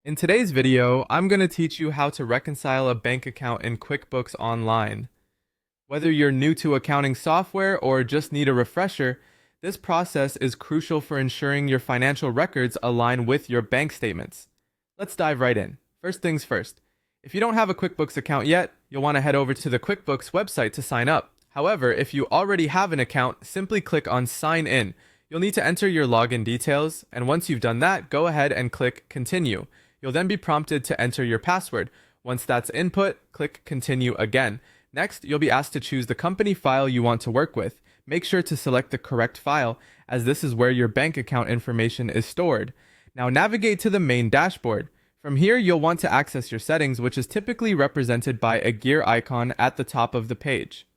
In today's video, I'm going to teach you how to reconcile a bank account in QuickBooks Online. Whether you're new to accounting software or just need a refresher, this process is crucial for ensuring your financial records align with your bank statements. Let's dive right in. First things first. If you don't have a QuickBooks account yet, you'll want to head over to the QuickBooks website to sign up. However, if you already have an account, simply click on Sign In. You'll need to enter your login details, and once you've done that, go ahead and click Continue. You'll then be prompted to enter your password. Once that's input, click Continue again. Next, you'll be asked to choose the company file you want to work with. Make sure to select the correct file, as this is where your bank account information is stored. Now navigate to the main dashboard. From here, you'll want to access your settings, which is typically represented by a gear icon at the top of the page.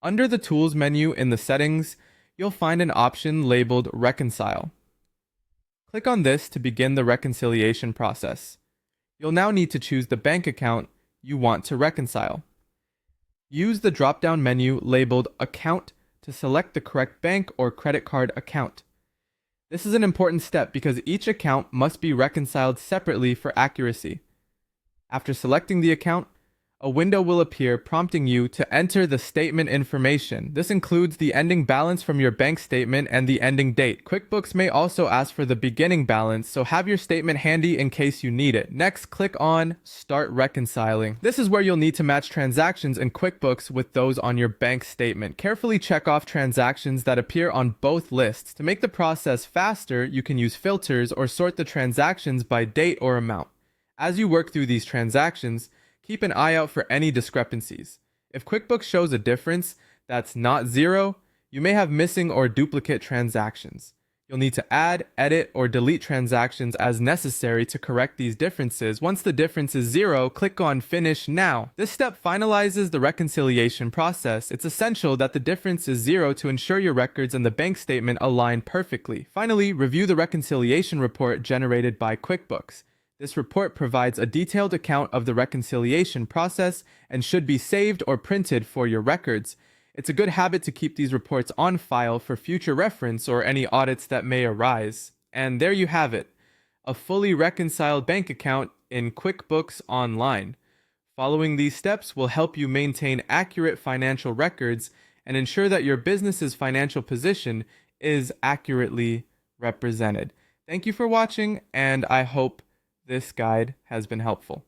Under the Tools menu in the settings, you'll find an option labeled Reconcile. Click on this to begin the reconciliation process. You'll now need to choose the bank account you want to reconcile. Use the drop-down menu labeled Account to select the correct bank or credit card account. This is an important step because each account must be reconciled separately for accuracy. After selecting the account, a window will appear prompting you to enter the statement information. This includes the ending balance from your bank statement and the ending date. QuickBooks may also ask for the beginning balance, so have your statement handy in case you need it. Next, click on Start Reconciling. This is where you'll need to match transactions in QuickBooks with those on your bank statement. Carefully check off transactions that appear on both lists. To make the process faster, you can use filters or sort the transactions by date or amount. As you work through these transactions, keep an eye out for any discrepancies. If QuickBooks shows a difference that's not zero, you may have missing or duplicate transactions. You'll need to add, edit, or delete transactions as necessary to correct these differences. Once the difference is zero, click on Finish Now. This step finalizes the reconciliation process. It's essential that the difference is zero to ensure your records and the bank statement align perfectly. Finally, review the reconciliation report generated by QuickBooks. This report provides a detailed account of the reconciliation process and should be saved or printed for your records. It's a good habit to keep these reports on file for future reference or any audits that may arise. And there you have it, a fully reconciled bank account in QuickBooks Online. Following these steps will help you maintain accurate financial records and ensure that your business's financial position is accurately represented. Thank you for watching, and I hope this guide has been helpful.